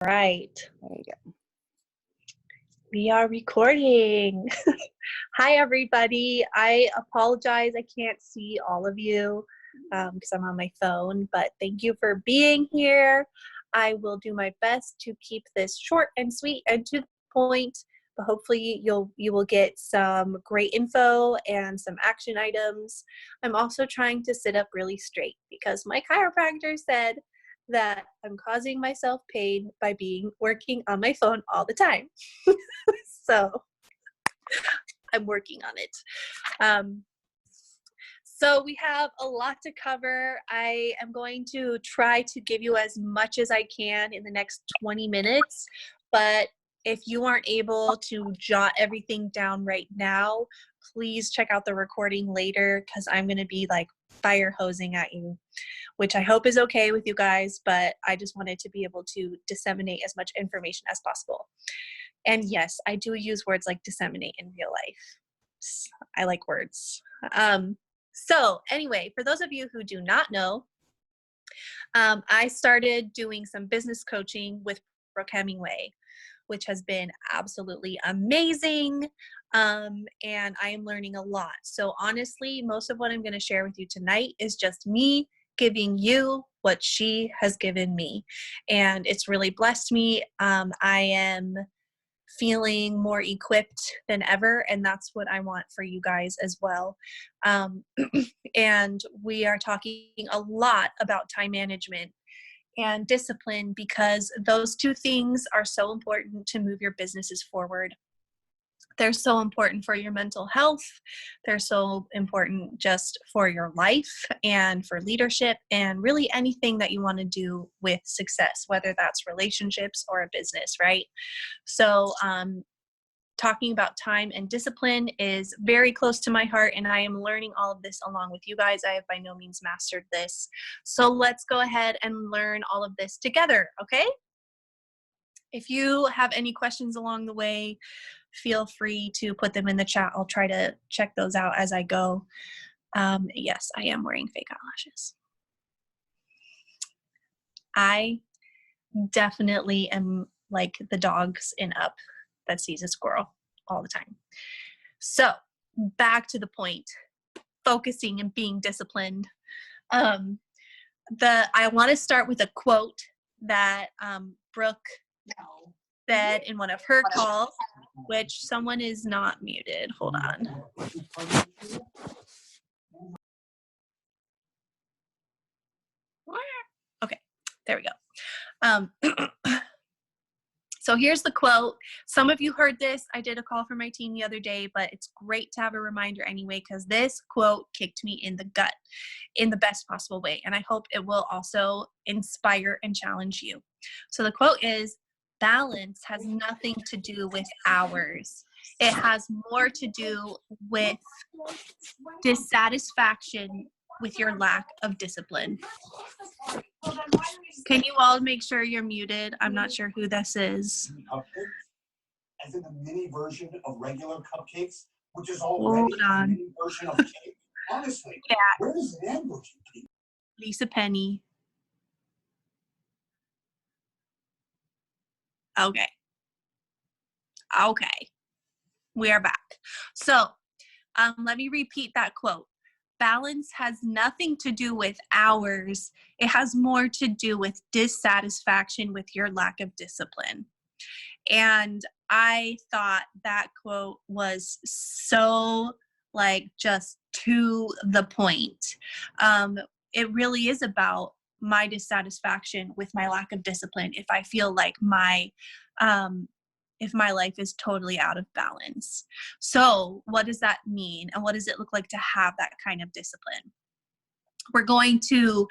Right. There you go. We are recording. Hi, everybody. I apologize. I can't see all of you because I'm on my phone, but thank you for being here. I will do my best to keep this short and sweet and to the point, but hopefully you will get some great info and some action items. I'm also trying to sit up really straight because my chiropractor said that I'm causing myself pain by working on my phone all the time. So I'm working on it. So we have a lot to cover. I am going to try to give you as much as I can in the next 20 minutes, but if you aren't able to jot everything down right now, please check out the recording later because I'm going to be like fire hosing at you, which I hope is okay with you guys, but I just wanted to be able to disseminate as much information as possible. And yes, I do use words like disseminate in real life. I like words. So anyway, for those of you who do not know, I started doing some business coaching with Brooke Hemingway, which has been absolutely amazing. And I am learning a lot. So honestly, most of what I'm going to share with you tonight is just me giving you what she has given me. And it's really blessed me. I am feeling more equipped than ever, and that's what I want for you guys as well. And we are talking a lot about time management and discipline because those two things are so important to move your businesses forward. They're so important for your mental health. They're so important just for your life and for leadership and really anything that you want to do with success, whether that's relationships or a business, right? So talking about time and discipline is very close to my heart, and I am learning all of this along with you guys. I have by no means mastered this. So let's go ahead and learn all of this together, okay? If you have any questions along the way, feel free to put them in the chat. I'll try to check those out as I go. Yes, I am wearing fake eyelashes. I definitely am like the dogs in Up that sees a squirrel all the time. So back to the point, focusing and being disciplined. I want to start with a quote that Brooke said in one of her calls, which someone is not muted. Hold on. Okay, there we go. So here's the quote. Some of you heard this. I did a call for my team the other day, but it's great to have a reminder anyway, because this quote kicked me in the gut in the best possible way. And I hope it will also inspire and challenge you. So the quote is, balance has nothing to do with hours. It has more to do with dissatisfaction with your lack of discipline. Can you all make sure you're muted? I'm not sure who this is. As in the mini version of regular cupcakes, which is already a mini version of cake. Honestly, yeah. Where does it end with you? Lisa Penny. Okay. We are back. So let me repeat that quote. Balance has nothing to do with hours. It has more to do with dissatisfaction with your lack of discipline. And I thought that quote was so just to the point. It really is about my dissatisfaction with my lack of discipline if I feel like if my life is totally out of balance. So what does that mean? And what does it look like to have that kind of discipline? We're going to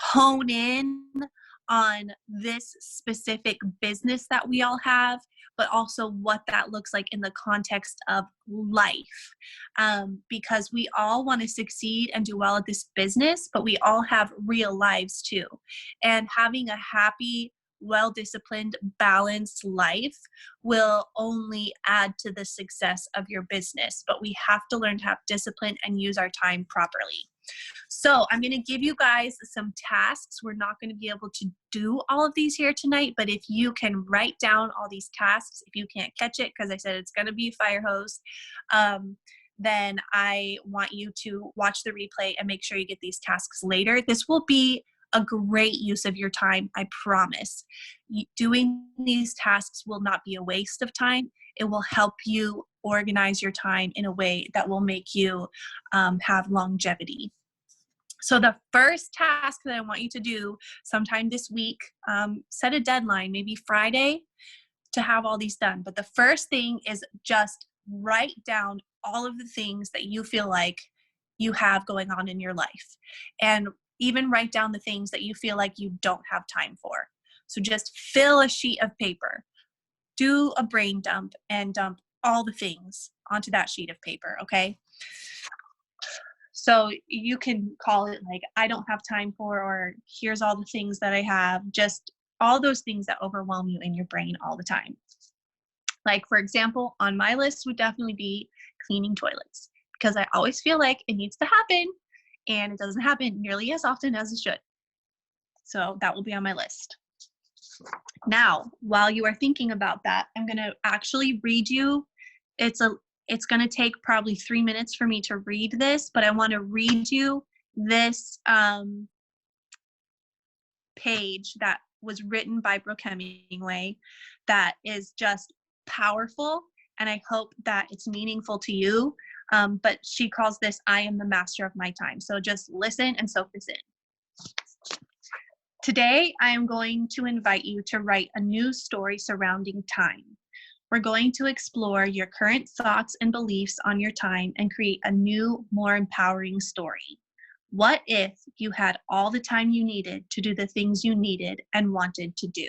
hone in on this specific business that we all have, but also what that looks like in the context of life. Because we all want to succeed and do well at this business, but we all have real lives too. And having a happy, well-disciplined, balanced life will only add to the success of your business. But we have to learn to have discipline and use our time properly. So I'm going to give you guys some tasks. We're not going to be able to do all of these here tonight, but if you can write down all these tasks, if you can't catch it, because I said it's going to be fire hose, then I want you to watch the replay and make sure you get these tasks later. This will be a great use of your time, I promise. Doing these tasks will not be a waste of time. It will help you organize your time in a way that will make you have longevity. So the first task that I want you to do sometime this week, set a deadline, maybe Friday, to have all these done. But the first thing is just write down all of the things that you feel like you have going on in your life. And even write down the things that you feel like you don't have time for. So just fill a sheet of paper. Do a brain dump and dump all the things onto that sheet of paper, okay? So you can call it like, I don't have time for, or here's all the things that I have, just all those things that overwhelm you in your brain all the time. Like, for example, on my list would definitely be cleaning toilets, because I always feel like it needs to happen and it doesn't happen nearly as often as it should. So that will be on my list. Now, while you are thinking about that, I'm going to actually read you. It's going to take probably 3 minutes for me to read this, but I want to read you this page that was written by Brooke Hemingway that is just powerful, and I hope that it's meaningful to you. But she calls this, I am the master of my time. So just listen and soak this in. Today, I am going to invite you to write a new story surrounding time. We're going to explore your current thoughts and beliefs on your time and create a new, more empowering story. What if you had all the time you needed to do the things you needed and wanted to do?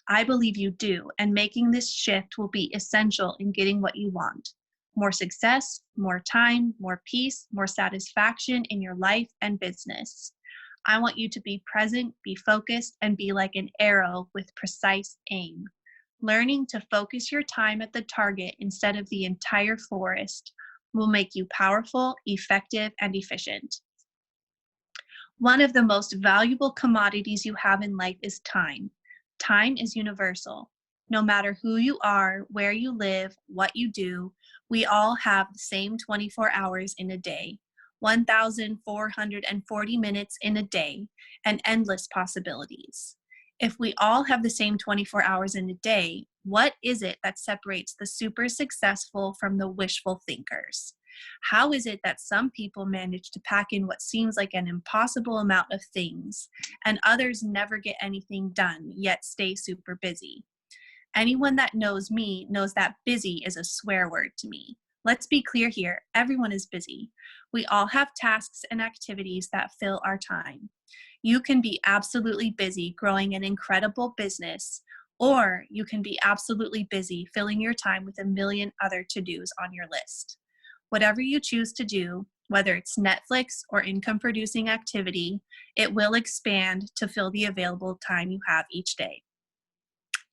I believe you do, and making this shift will be essential in getting what you want. More success, more time, more peace, more satisfaction in your life and business. I want you to be present, be focused, and be like an arrow with precise aim. Learning to focus your time at the target instead of the entire forest will make you powerful, effective, and efficient. One of the most valuable commodities you have in life is time. Time is universal. No matter who you are, where you live, what you do, we all have the same 24 hours in a day, 1,440 minutes in a day, and endless possibilities. If we all have the same 24 hours in a day, what is it that separates the super successful from the wishful thinkers? How is it that some people manage to pack in what seems like an impossible amount of things, and others never get anything done, yet stay super busy? Anyone that knows me knows that busy is a swear word to me. Let's be clear here, everyone is busy. We all have tasks and activities that fill our time. You can be absolutely busy growing an incredible business, or you can be absolutely busy filling your time with a million other to-dos on your list. Whatever you choose to do, whether it's Netflix or income-producing activity, it will expand to fill the available time you have each day.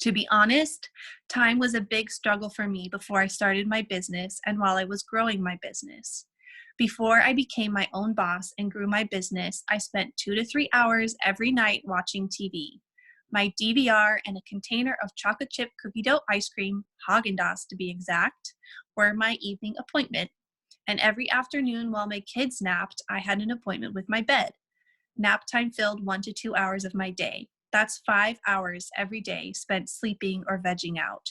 To be honest, time was a big struggle for me before I started my business and while I was growing my business. Before I became my own boss and grew my business, I spent 2 to 3 hours every night watching TV. My DVR and a container of chocolate chip cookie dough ice cream, Haagen-Dazs to be exact, were my evening appointment. And every afternoon while my kids napped, I had an appointment with my bed. Nap time filled 1 to 2 hours of my day. That's 5 hours every day spent sleeping or vegging out.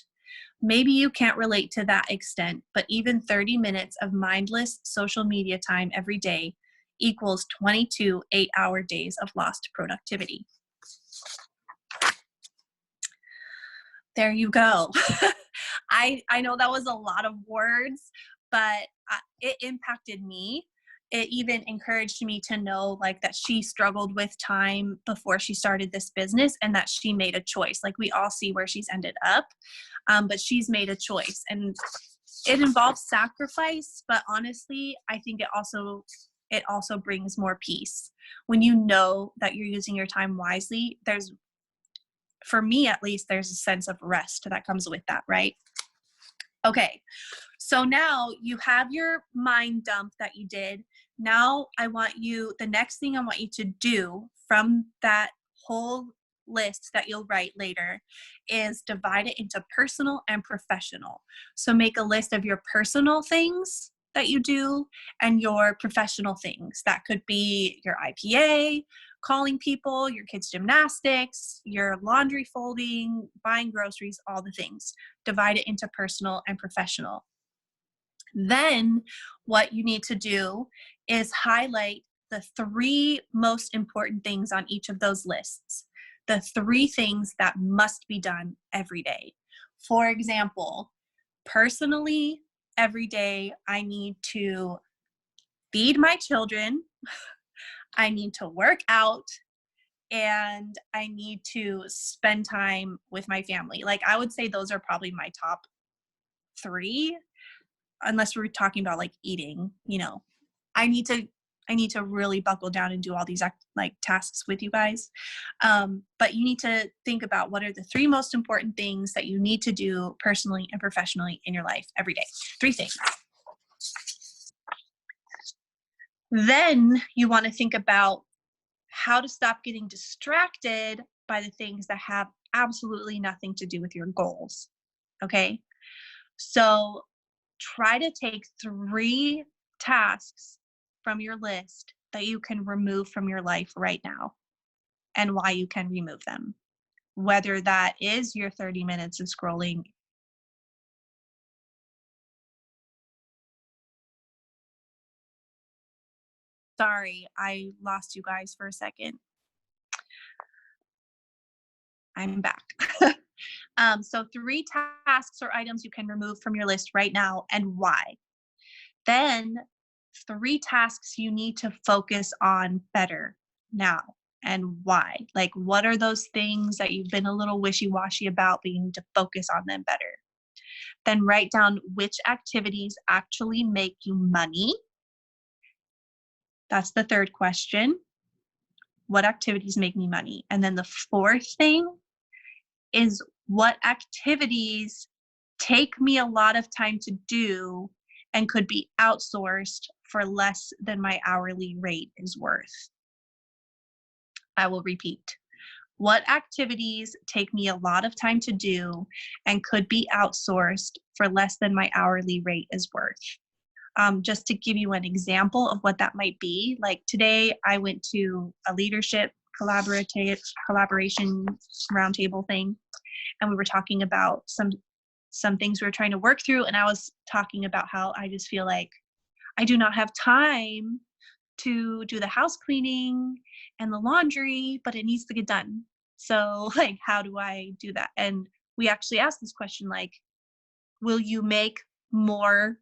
Maybe you can't relate to that extent, but even 30 minutes of mindless social media time every day equals 22 8-hour days of lost productivity. There you go. I know that was a lot of words, but it impacted me. It even encouraged me to know like that she struggled with time before she started this business and that she made a choice. Like we all see where she's ended up, but she's made a choice, and it involves sacrifice, but honestly, I think it also brings more peace. When you know that you're using your time wisely, for me at least, there's a sense of rest that comes with that, right? Okay, so now you have your mind dump that you did. Now the next thing I want you to do from that whole list that you'll write later is divide it into personal and professional. So make a list of your personal things that you do and your professional things. That could be your IPA, calling people, your kids' gymnastics, your laundry folding, buying groceries, all the things. Divide it into personal and professional. Then what you need to do is highlight the 3 most important things on each of those lists. The 3 things that must be done every day. For example, personally, every day I need to feed my children, I need to work out, and I need to spend time with my family. Like, I would say those are probably my top 3, unless we're talking about like eating, I need to really buckle down and do all these tasks with you guys. But you need to think about what are the 3 most important things that you need to do personally and professionally in your life every day. 3 things. Then you want to think about how to stop getting distracted by the things that have absolutely nothing to do with your goals. Okay? So try to take 3 tasks from your list that you can remove from your life right now and why you can remove them. Whether that is your 30 minutes of scrolling. Sorry, I lost you guys for a second. I'm back. So 3 tasks or items you can remove from your list right now and why. Then 3 tasks you need to focus on better now and why. Like, what are those things that you've been a little wishy-washy about, but you need to focus on them better. Then write down which activities actually make you money. That's the 3rd question. What activities make me money? And then the 4th thing is what activities take me a lot of time to do and could be outsourced for less than my hourly rate is worth. I will repeat. What activities take me a lot of time to do and could be outsourced for less than my hourly rate is worth? Just to give you an example of what that might be, like today I went to a leadership collaboration roundtable thing, and we were talking about some things we were trying to work through, and I was talking about how I just feel like I do not have time to do the house cleaning and the laundry, but it needs to get done. So like, how do I do that? And we actually asked this question, like, will you make more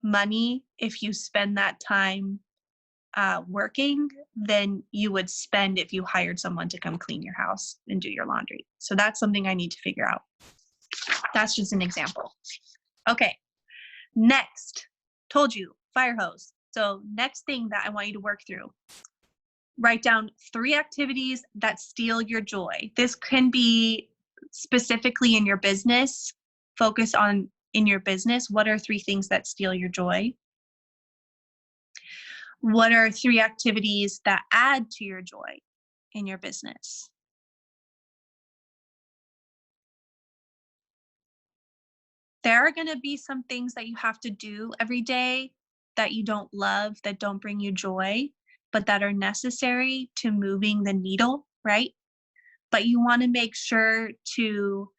money if you spend that time working than you would spend if you hired someone to come clean your house and do your laundry? So that's something I need to figure out. That's just an example. Okay, next, told you, fire hose. So next thing that I want you to work through, write down 3 activities that steal your joy. This can be specifically in your business. Focus on in your business. What are 3 things that steal your joy? What are 3 activities that add to your joy in your business? There are going to be some things that you have to do every day that you don't love, that don't bring you joy, but that are necessary to moving the needle, right? But you want to make sure to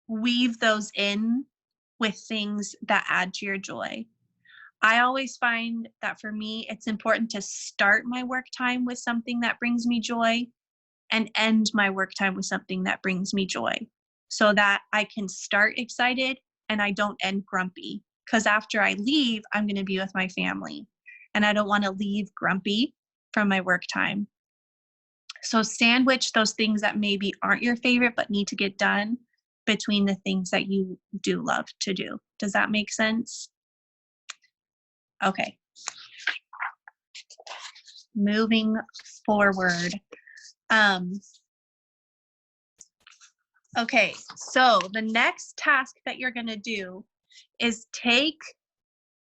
weave those in with things that add to your joy. I always find that for me, it's important to start my work time with something that brings me joy and end my work time with something that brings me joy, so that I can start excited and I don't end grumpy. Because after I leave, I'm going to be with my family, and I don't want to leave grumpy from my work time. So sandwich those things that maybe aren't your favorite but need to get done between the things that you do love to do. Does that make sense? Okay. Moving forward. Okay, so the next task that you're going to do is take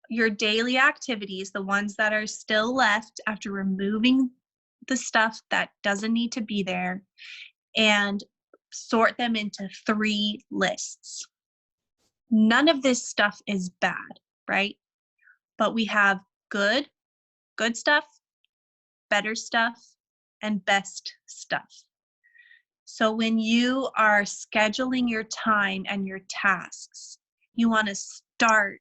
your daily activities, the ones that are still left after removing the stuff that doesn't need to be there, and sort them into 3 lists. None of this stuff is bad, right? But we have good stuff, better stuff, and best stuff. So when you are scheduling your time and your tasks, you want to start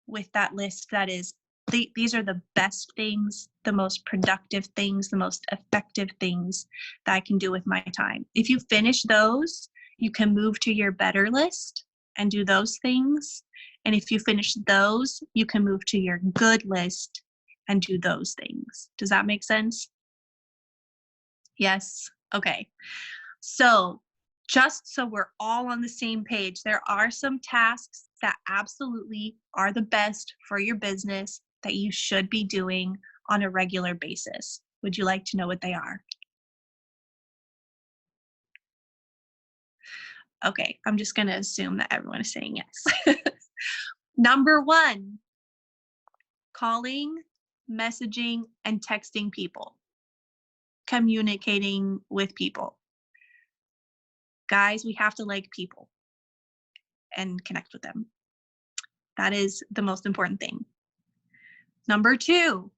with that list that is, these are the best things, the most productive things, the most effective things that I can do with my time. If you finish those, you can move to your better list and do those things. And if you finish those, you can move to your good list and do those things. Does that make sense? Yes? Okay. So just so we're all on the same page, there are some tasks that absolutely are the best for your business that you should be doing on a regular basis. Would you like to know what they are? Okay, I'm just going to assume that everyone is saying yes. Number 1, calling, messaging, and texting people, communicating with people. Guys, we have to like people and connect with them. That is the most important thing. Number 2,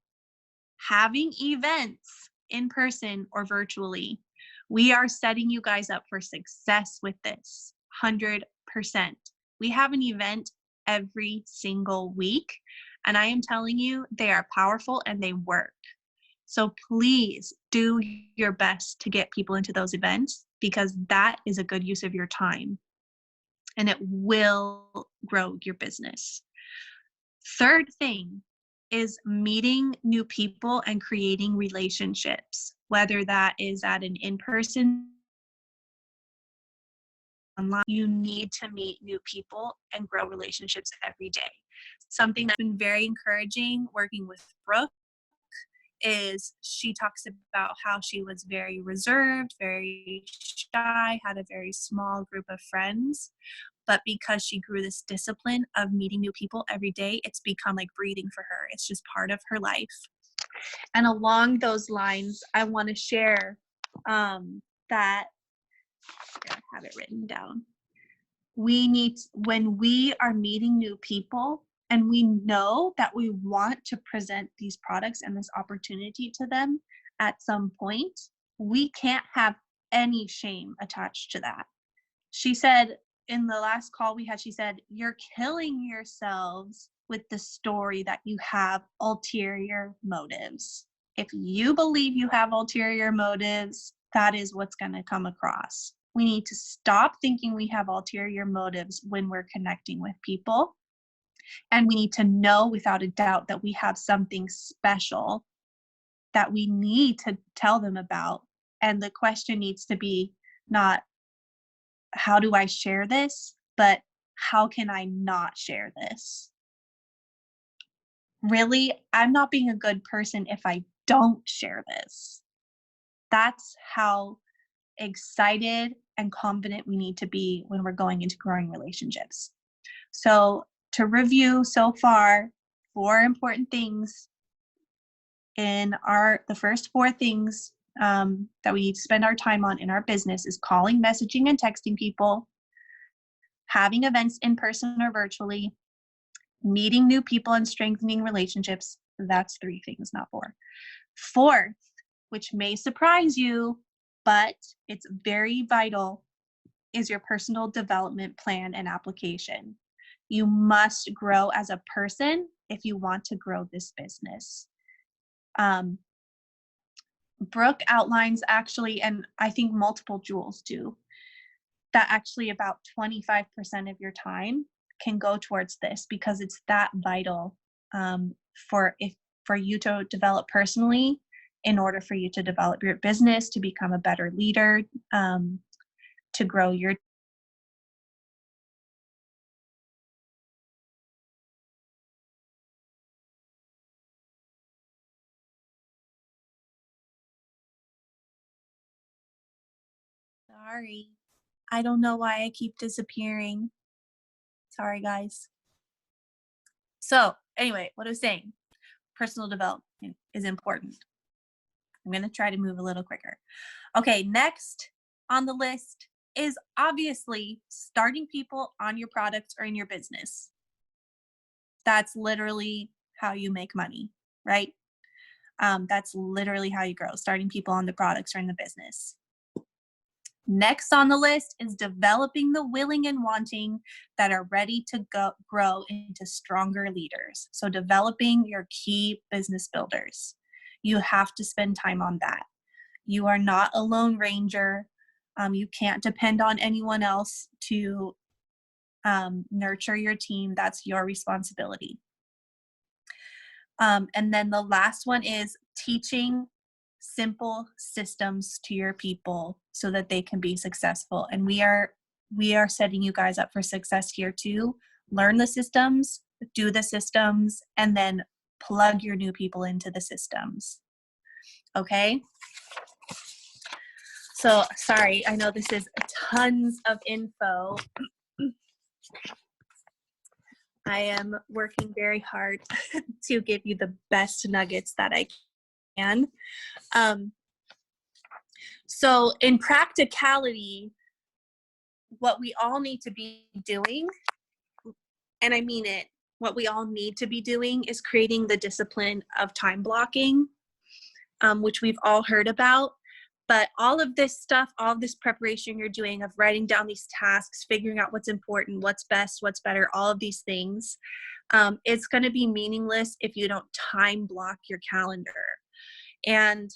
having events in person or virtually. We are setting you guys up for success with this, 100%. We have an event every single week, and I am telling you, they are powerful and they work. So please do your best to get people into those events, because that is a good use of your time and it will grow your business. Third thing is meeting new people and creating relationships, whether that is at an in-person, online. You need to meet new people and grow relationships every day. Something that's been very encouraging working with Brooke is she talks about how she was very reserved, very shy, had a very small group of friends. But because she grew this discipline of meeting new people every day, it's become like breathing for her. It's just part of her life. And along those lines, I want to share that, I have it written down. When we are meeting new people and we know that we want to present these products and this opportunity to them at some point, we can't have any shame attached to that. She said, in the last call we had, she said, you're killing yourselves with the story that you have ulterior motives. If you believe you have ulterior motives, that is what's going to come across. We need to stop thinking we have ulterior motives when we're connecting with people. And we need to know without a doubt that we have something special that we need to tell them about. And the question needs to be not, how do I share this? But how can I not share this? Really, I'm not being a good person if I don't share this. That's how excited and confident we need to be when we're going into growing relationships. So to review so far, 4 important things in the first 4 things that we need to spend our time on in our business is calling, messaging, and texting people, having events in person or virtually, meeting new people and strengthening relationships. That's 3 things, not 4. 4th, which may surprise you, but it's very vital, is your personal development plan and application. You must grow as a person if you want to grow this business. Brooke outlines actually, and I think multiple jewels do, that actually about 25% of your time can go towards this, because it's that vital for you to develop personally, in order for you to develop your business, to become a better leader, to grow your Sorry. I don't know why I keep disappearing. Sorry, guys. So Anyway, what I was saying, personal development is important. I'm going to try to move a little quicker. Okay, next on the list is obviously starting people on your products or in your business. That's literally how you make money, right? That's literally how you grow, starting people on the products or in the business. Next on the list is developing the willing and wanting that are ready to grow into stronger leaders. So developing your key business builders. You have to spend time on that. You are not a lone ranger. You can't depend on anyone else to nurture your team. That's your responsibility. And then the last one is teaching simple systems to your people so that they can be successful. And we are setting you guys up for success here too. Learn the systems, do the systems, and then plug your new people into the systems. Okay? So sorry, I know this is tons of info. I am working very hard to give you the best nuggets that I can. So in practicality, what we all need to be doing, and I mean it, what we all need to be doing is creating the discipline of time blocking, which we've all heard about. But all of this stuff, all of this preparation you're doing of writing down these tasks, figuring out what's important, what's best, what's better, all of these things, it's going to be meaningless if you don't time block your calendar. And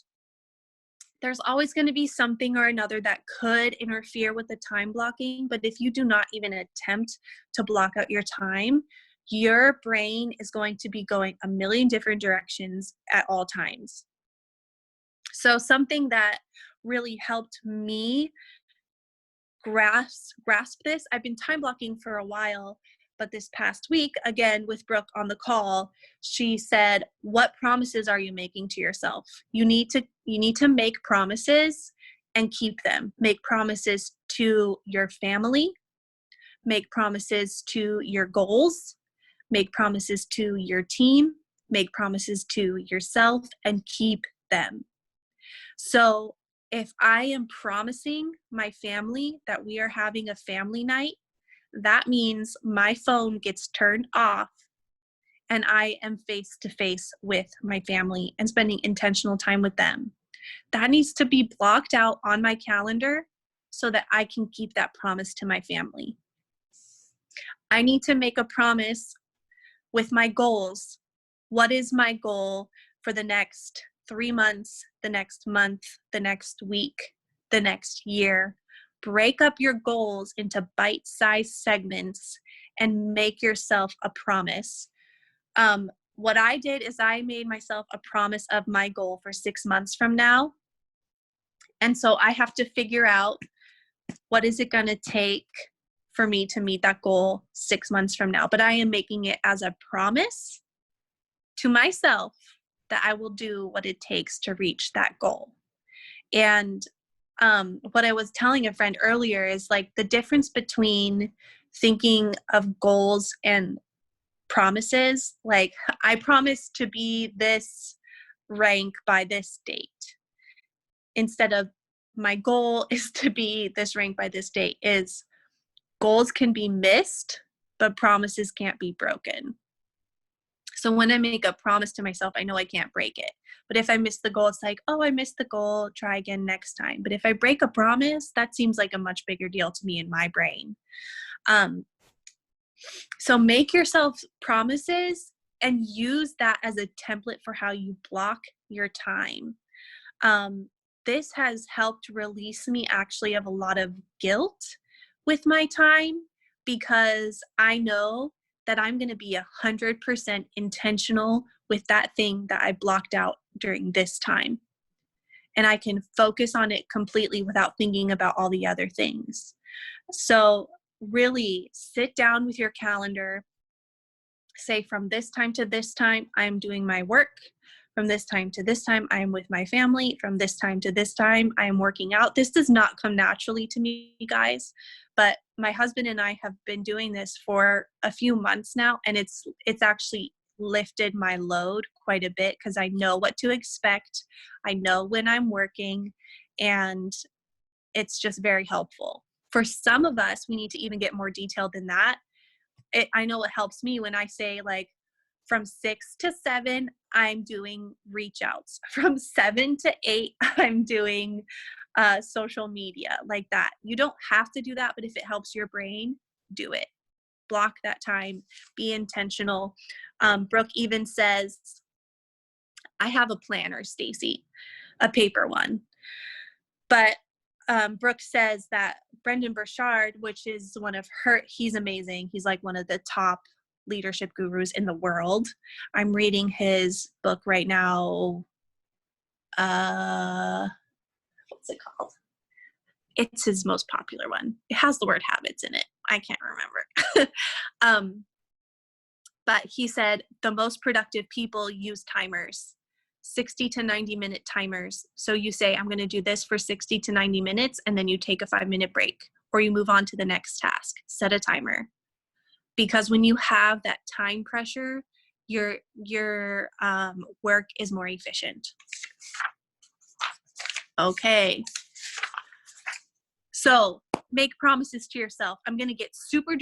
there's always going to be something or another that could interfere with the time blocking. But if you do not even attempt to block out your time, your brain is going to be going a million different directions at all times. So something that really helped me grasp this, I've been time blocking for a while, but this past week, again, with Brooke on the call, she said, what promises are you making to yourself? You need to make promises and keep them. Make promises to your family, make promises to your goals, make promises to your team, make promises to yourself, and keep them. So if I am promising my family that we are having a family night, that means my phone gets turned off and I am face to face with my family and spending intentional time with them. That needs to be blocked out on my calendar so that I can keep that promise to my family. I need to make a promise with my goals. What is my goal for the next 3 months, the next month, the next week, the next year? Break up your goals into bite-sized segments and make yourself a promise. What I did is I made myself a promise of my goal for 6 months from now. And so I have to figure out, what is it going to take for me to meet that goal 6 months from now? But I am making it as a promise to myself that I will do what it takes to reach that goal. And what I was telling a friend earlier is like the difference between thinking of goals and promises. Like, I promise to be this rank by this date, instead of my goal is to be this rank by this date. Is goals can be missed, but promises can't be broken. So when I make a promise to myself, I know I can't break it. But if I miss the goal, it's like, oh, I missed the goal, try again next time. But if I break a promise, that seems like a much bigger deal to me in my brain. So make yourself promises and use that as a template for how you block your time. This has helped release me actually of a lot of guilt with my time, because I know that I'm going to be 100% intentional with that thing that I blocked out during this time. And I can focus on it completely without thinking about all the other things. So really sit down with your calendar, say from this time to this time, I'm doing my work. From this time to this time, I'm with my family. From this time to this time, I'm working out. This does not come naturally to me, guys, but my husband and I have been doing this for a few months now, and it's actually lifted my load quite a bit because I know what to expect. I know when I'm working, and it's just very helpful. For some of us, we need to even get more detailed than that. I know it helps me when I say, like, from 6 to 7, I'm doing reach outs. From 7 to 8, I'm doing social media, like that. You don't have to do that, but if it helps your brain, do it. Block that time. Be intentional. Brooke even says, I have a planner, Stacy, a paper one. But Brooke says that Brendan Burchard, which is one of he's amazing. He's like one of the top leadership gurus in the world. I'm reading his book right now. What's it called? It's his most popular one. It has the word habits in it. I can't remember. But he said the most productive people use timers, 60 to 90-minute timers. So you say, I'm going to do this for 60 to 90 minutes, and then you take a 5-minute break, or you move on to the next task. Set a timer. Because when you have that time pressure, your work is more efficient. Okay. So make promises to yourself. I'm going to get super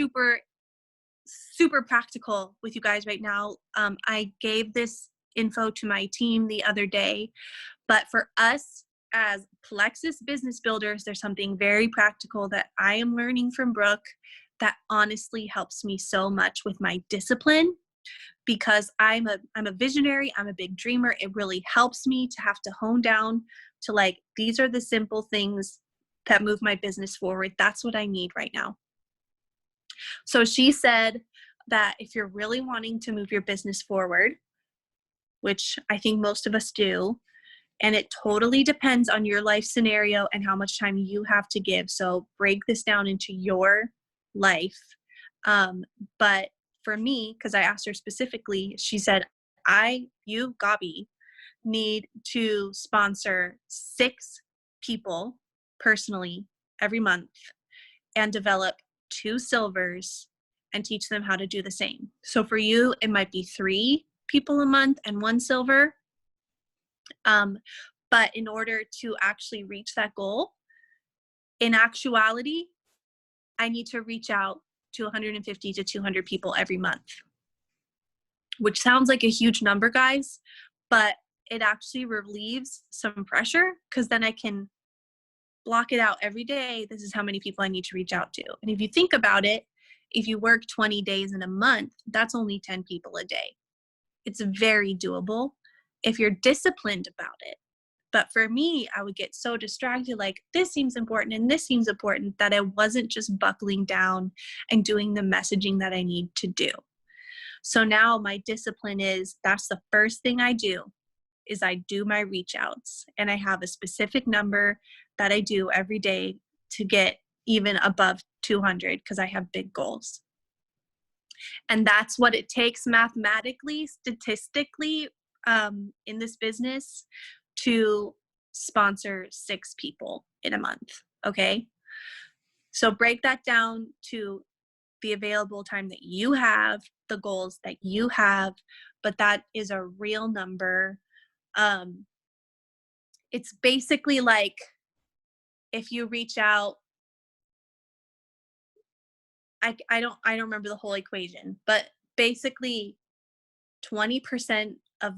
practical with you guys right now. I gave this info to my team the other day, but for us as Plexus business builders, there's something very practical that I am learning from Brooke that honestly helps me so much with my discipline, because I'm a visionary, I'm a big dreamer. It really helps me to have to hone down to, like, these are the simple things that move my business forward. That's what I need right now. So she said that if you're really wanting to move your business forward, which I think most of us do, and it totally depends on your life scenario and how much time you have to give. So break this down into your life. But for me, because I asked her specifically, she said, you, Gabi, need to sponsor 6 people personally every month and develop 2 silvers and teach them how to do the same. So for you, it might be 3 people a month and 1 silver. But in order to actually reach that goal, in actuality, I need to reach out to 150 to 200 people every month, which sounds like a huge number, guys, but it actually relieves some pressure, because then I can block it out every day. This is how many people I need to reach out to. And if you think about it, if you work 20 days in a month, that's only 10 people a day. It's very doable if you're disciplined about it. But for me, I would get so distracted, like, this seems important and this seems important, that I wasn't just buckling down and doing the messaging that I need to do. So now my discipline is, that's the first thing I do, is I do my reach outs, and I have a specific number that I do every day to get even above 200, because I have big goals. And that's what it takes mathematically, statistically, in this business to sponsor 6 people in a month. Okay. So break that down to the available time that you have, the goals that you have, but that is a real number. It's basically like, if you reach out, I don't remember the whole equation, but basically 20% of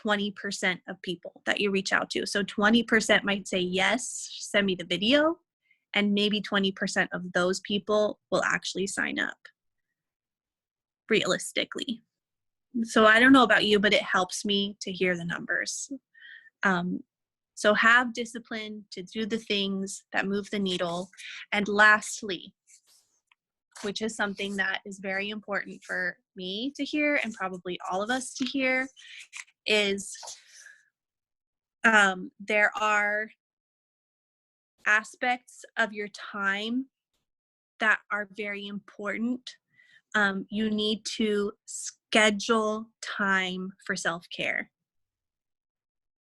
20% of people that you reach out to. So 20% might say, yes, send me the video. And maybe 20% of those people will actually sign up, realistically. So I don't know about you, but it helps me to hear the numbers. So have discipline to do the things that move the needle. And lastly, which is something that is very important for me to hear, and probably all of us to hear, is there are aspects of your time that are very important. You need to schedule time for self-care.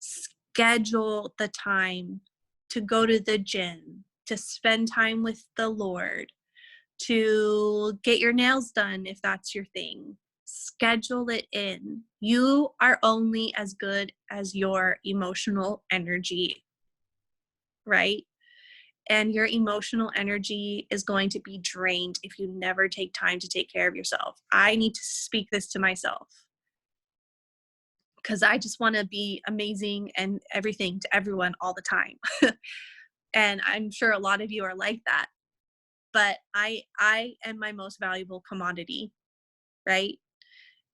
Schedule the time to go to the gym, to spend time with the Lord, to get your nails done if that's your thing. schedule it in. You are only as good as your emotional energy, right? And your emotional energy is going to be drained if you never take time to take care of yourself. I need to speak this to myself because I just want to be amazing and everything to everyone all the time. And I'm sure a lot of you are like that. But I am my most valuable commodity, right?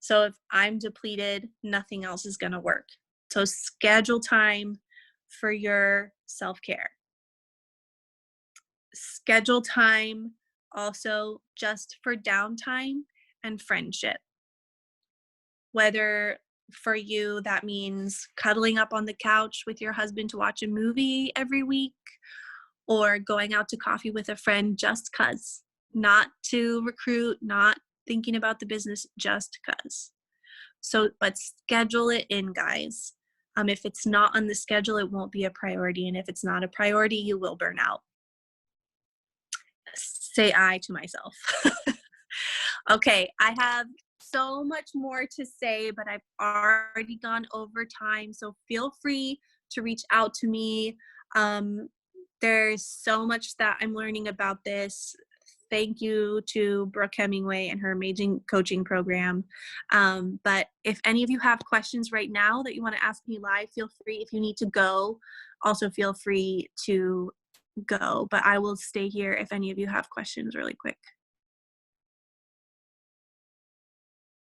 So if I'm depleted, nothing else is going to work. So schedule time for your self-care. Schedule time also just for downtime and friendship. Whether for you that means cuddling up on the couch with your husband to watch a movie every week, or going out to coffee with a friend just 'cause, not to recruit, not thinking about the business, just 'cause. So, but schedule it in, guys. If it's not on the schedule, it won't be a priority. And if it's not a priority, you will burn out. Say I to myself. Okay, I have so much more to say, but I've already gone over time. So feel free to reach out to me. There's so much that I'm learning about this. Thank you to Brooke Hemingway and her amazing coaching program. But if any of you have questions right now that you want to ask me live, feel free. If you need to go, also feel free to go. But I will stay here if any of you have questions really quick.